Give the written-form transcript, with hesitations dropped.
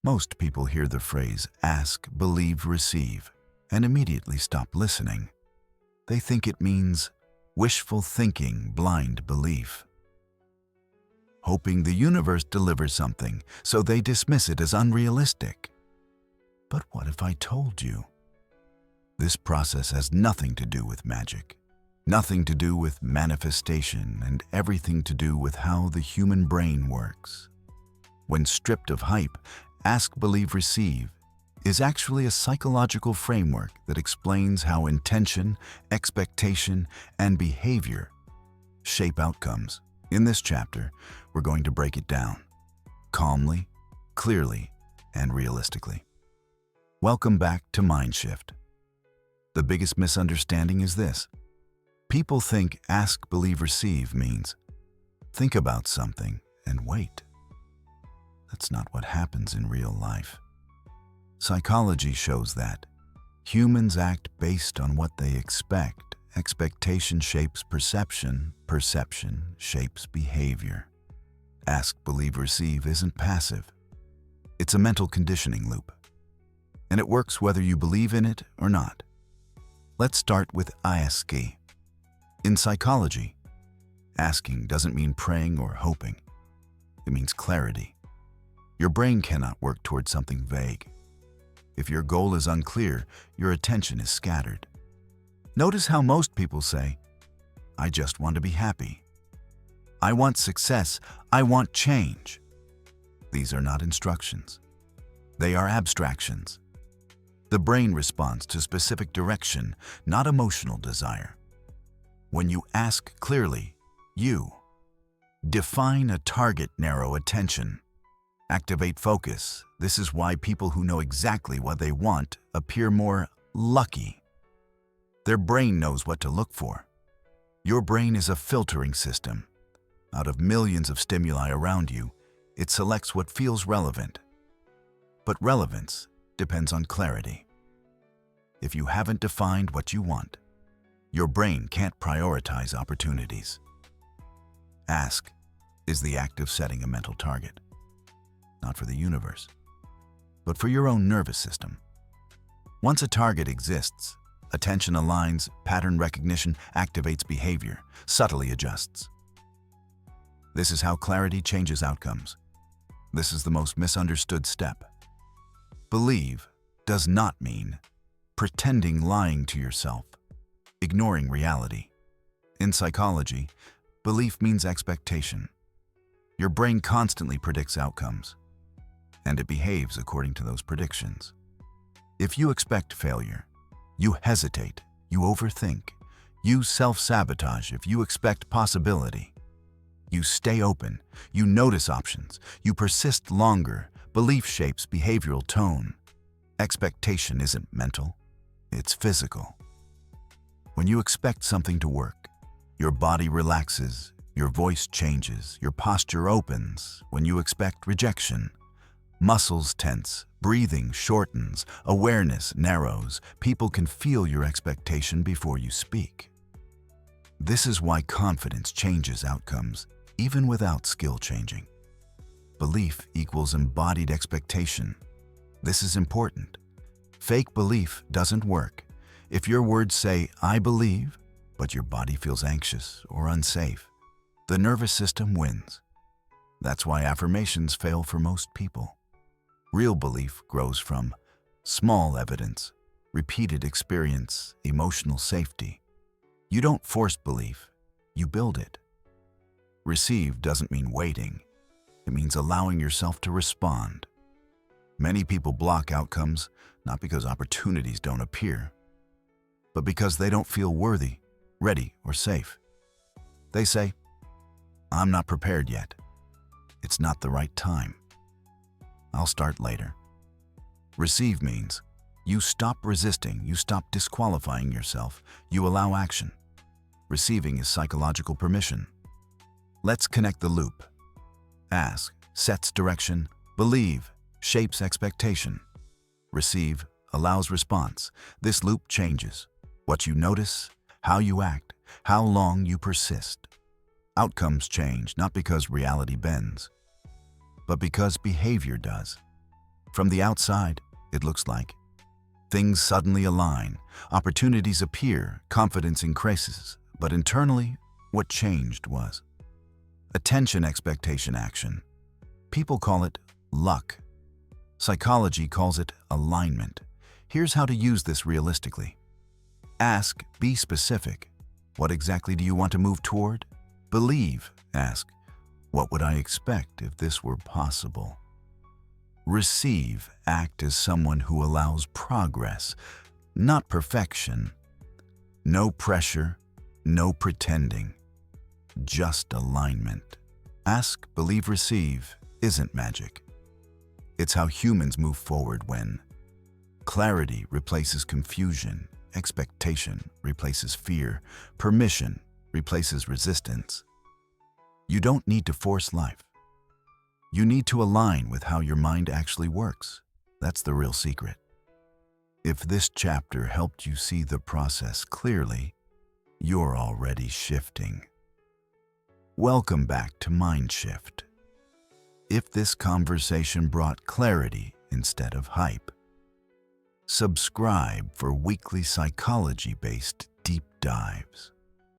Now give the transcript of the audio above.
Most people hear the phrase ask, believe, receive, and immediately stop listening. They think it means wishful thinking, blind belief, hoping the universe delivers something, so they dismiss it as unrealistic. But what if I told you? This process has nothing to do with magic, nothing to do with manifestation, and everything to do with how the human brain works. When stripped of hype, ask, believe, receive is actually a psychological framework that explains how intention, expectation, and behavior shape outcomes. In this chapter, we're going to break it down calmly, clearly, and realistically. Welcome back to MindShift. The biggest misunderstanding is this. People think ask, believe, receive means think about something and wait. That's not what happens in real life. Psychology shows that humans act based on what they expect. Expectation shapes perception, perception shapes behavior. Ask, believe, receive isn't passive. It's a mental conditioning loop. And it works whether you believe in it or not. Let's start with asking. In psychology, asking doesn't mean praying or hoping. It means clarity. Your brain cannot work towards something vague. If your goal is unclear, your attention is scattered. Notice how most people say, I just want to be happy. I want success. I want change. These are not instructions. They are abstractions. The brain responds to specific direction, not emotional desire. When you ask clearly, you define a target, narrow attention. Activate focus. This is why people who know exactly what they want appear more lucky. Their brain knows what to look for. Your brain is a filtering system. Out of millions of stimuli around you, it selects what feels relevant. But relevance depends on clarity. If you haven't defined what you want, your brain can't prioritize opportunities. Ask is the act of setting a mental target. Not for the universe, but for your own nervous system. Once a target exists, attention aligns, pattern recognition activates behavior, subtly adjusts. This is how clarity changes outcomes. This is the most misunderstood step. Believe does not mean pretending, lying to yourself, ignoring reality. In psychology, belief means expectation. Your brain constantly predicts outcomes, and it behaves according to those predictions. If you expect failure, you hesitate, you overthink, you self-sabotage. If you expect possibility, you stay open, you notice options, you persist longer. Belief shapes behavioral tone. Expectation isn't mental, it's physical. When you expect something to work, your body relaxes, your voice changes, your posture opens. When you expect rejection, muscles tense, breathing shortens, awareness narrows. People can feel your expectation before you speak. This is why confidence changes outcomes, even without skill changing. Belief equals embodied expectation. This is important. Fake belief doesn't work. If your words say, I believe, but your body feels anxious or unsafe, the nervous system wins. That's why affirmations fail for most people. Real belief grows from small evidence, repeated experience, emotional safety. You don't force belief, you build it. Receive doesn't mean waiting. It means allowing yourself to respond. Many people block outcomes not because opportunities don't appear, but because they don't feel worthy, ready, or safe. They say, I'm not prepared yet. It's not the right time. I'll start later. Receive means you stop resisting, you stop disqualifying yourself, you allow action. Receiving is psychological permission. Let's connect the loop. Ask sets direction, believe shapes expectation. Receive allows response. This loop changes what you notice, how you act, how long you persist. Outcomes change not because reality bends, but because behavior does. From the outside, it looks like things suddenly align, opportunities appear, confidence increases, but internally, what changed was attention, expectation, action. People call it luck. Psychology calls it alignment. Here's how to use this realistically. Ask, be specific. What exactly do you want to move toward? Believe, ask, what would I expect if this were possible? Receive, act as someone who allows progress, not perfection. No pressure, no pretending, just alignment. Ask, believe, receive isn't magic. It's how humans move forward when clarity replaces confusion, expectation replaces fear, permission replaces resistance. You don't need to force life. You need to align with how your mind actually works. That's the real secret. If this chapter helped you see the process clearly, you're already shifting. Welcome back to MindShift. If this conversation brought clarity instead of hype, subscribe for weekly psychology-based deep dives.